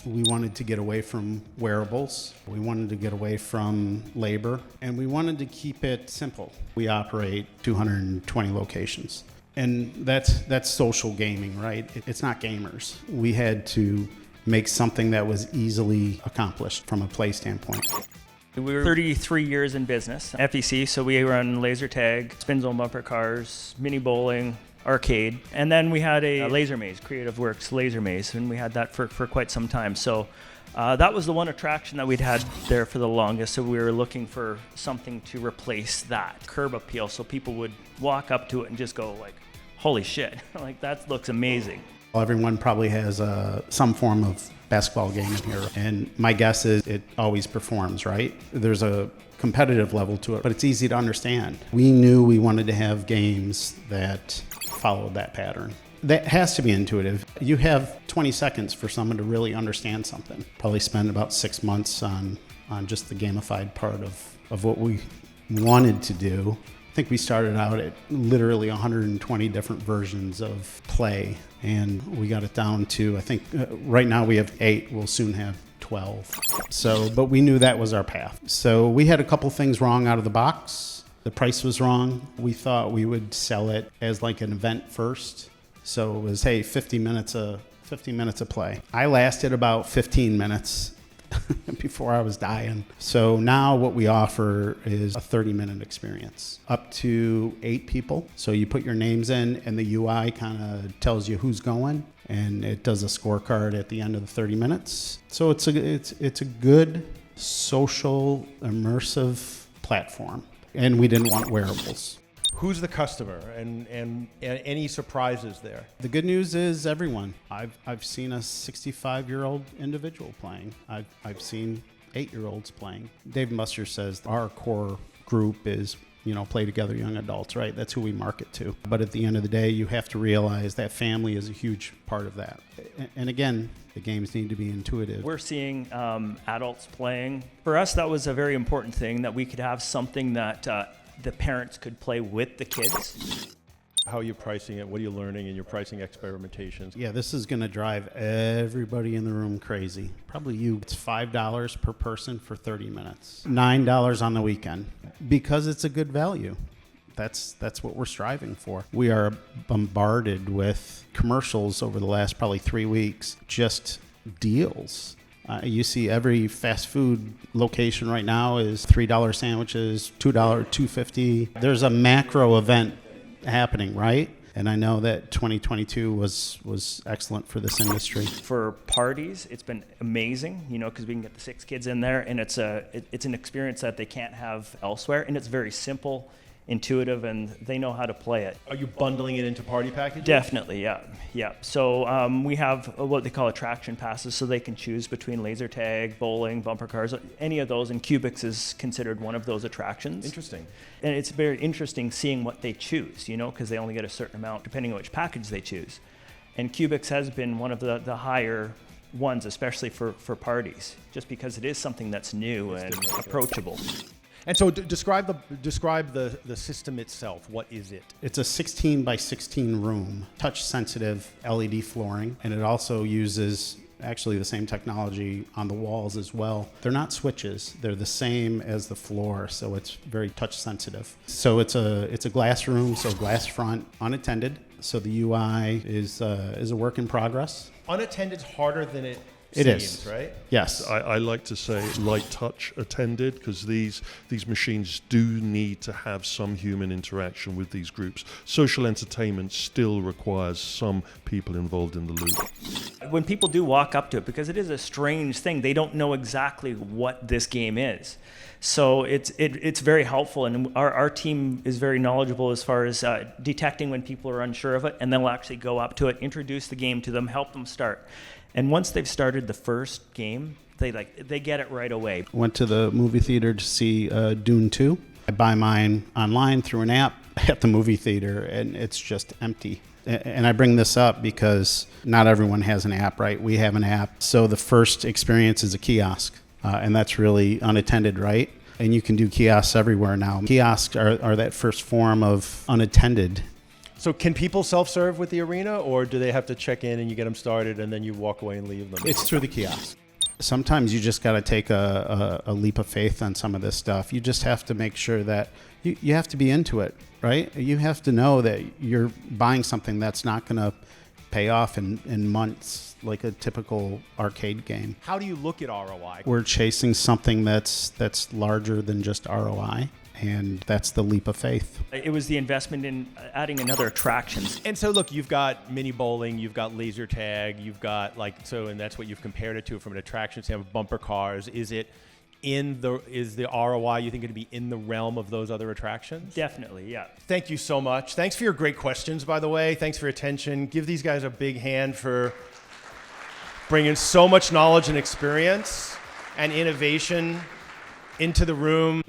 We wanted to get away from wearables. We wanted to get away from labor, and we wanted to keep it simple. We operate 220 locations. And that's social gaming, right? It's not gamers. We had to make something that was easily accomplished from a play standpoint. We were 33 years in business, FEC, so we run laser tag, spin zone bumper cars, mini bowling, arcade. And then we had a laser maze, Creative Works laser maze, and we had that for quite some time. So that was the one attraction that we'd had there for the longest, so we were looking for something to replace that. Curb appeal, so people would walk up to it and just go like, holy shit, like that looks amazing. Everyone probably has some form of basketball game in here, and my guess is it always performs, right? There's a competitive level to it, but it's easy to understand. We knew we wanted to have games that followed that pattern. That has to be intuitive. You have 20 seconds for someone to really understand something. Probably spend about 6 months on just the gamified part of what we wanted to do. I think we started out at literally 120 different versions of play, and we got it down to, I think right now we have 8, we'll soon have 12. But we knew that was our path. So we had a couple things wrong out of the box. The price was wrong. We thought we would sell it as like an event first. So it was, hey, 50 minutes of play. I lasted about 15 minutes before I was dying. So now what we offer is a 30-minute experience, up to 8 people. So you put your names in, and the UI kind of tells you who's going, and it does a scorecard at the end of the 30 minutes. So it's a good social immersive platform, and we didn't want wearables. Who's the customer, and any surprises there? The good news is everyone. I've seen a 65-year-old individual playing. I've seen 8-year-olds playing. Dave Buster says our core group is, play together young adults, right? That's who we market to. But at the end of the day, you have to realize that family is a huge part of that. And again, the games need to be intuitive. We're seeing adults playing. For us, that was a very important thing, that we could have something that the parents could play with the kids. How are you pricing it? What are you learning in your pricing experimentations? Yeah, this is going to drive everybody in the room crazy. Probably you. It's $5 per person for 30 minutes. $9 on the weekend. Because it's a good value. That's what we're striving for. We are bombarded with commercials over the last probably 3 weeks. Just deals. You see every fast food location right now is $3 sandwiches, $2, $2.50. There's a macro event happening, right? And I know that 2022 was excellent for this industry. For parties, it's been amazing, because we can get the 6 kids in there, and it's an experience that they can't have elsewhere, and it's very simple, intuitive, and they know how to play it. Are you bundling it into party packages? Definitely, yeah. So we have what they call attraction passes, so they can choose between laser tag, bowling, bumper cars, any of those, and Cubics is considered one of those attractions. Interesting. And it's very interesting seeing what they choose, because they only get a certain amount depending on which package they choose. And Cubics has been one of the higher ones, especially for parties, just because it is something that's new and approachable. And so describe the system itself. What is it? It's a 16 by 16 room, touch-sensitive LED flooring, and it also uses actually the same technology on the walls as well. They're not switches. They're the same as the floor, so it's very touch-sensitive. So it's a glass room, so glass front, unattended. So the UI is a work in progress. Unattended's harder than it It seems, is. right? Yes. I like to say light touch attended, because these machines do need to have some human interaction with these groups. Social entertainment still requires some people involved in the loop. When people do walk up to it, because it is a strange thing, they don't know exactly what this game is. So it's very helpful, and our team is very knowledgeable as far as detecting when people are unsure of it, and then we'll actually go up to it, introduce the game to them, help them start. And once they've started the first game, they get it right away. Went to the movie theater to see Dune 2. I buy mine online through an app at the movie theater, and it's just empty. And I bring this up because not everyone has an app, right? We have an app. So the first experience is a kiosk, and that's really unattended, right? And you can do kiosks everywhere now. Kiosks are that first form of unattended. So can people self-serve with the arena, or do they have to check in and you get them started and then you walk away and leave them? It's through the kiosk. Sometimes you just got to take a leap of faith on some of this stuff. You just have to make sure that you have to be into it, right? You have to know that you're buying something that's not going to pay off in months like a typical arcade game. How do you look at ROI? We're chasing something that's larger than just ROI, and that's the leap of faith. It was the investment in adding another attractions. And so look, you've got mini bowling, you've got laser tag, you've got and that's what you've compared it to from an attraction standpoint, bumper cars. Is the ROI, you think, going to be in the realm of those other attractions? Definitely, yeah. Thank you so much. Thanks for your great questions, by the way. Thanks for your attention. Give these guys a big hand for bringing so much knowledge and experience and innovation into the room.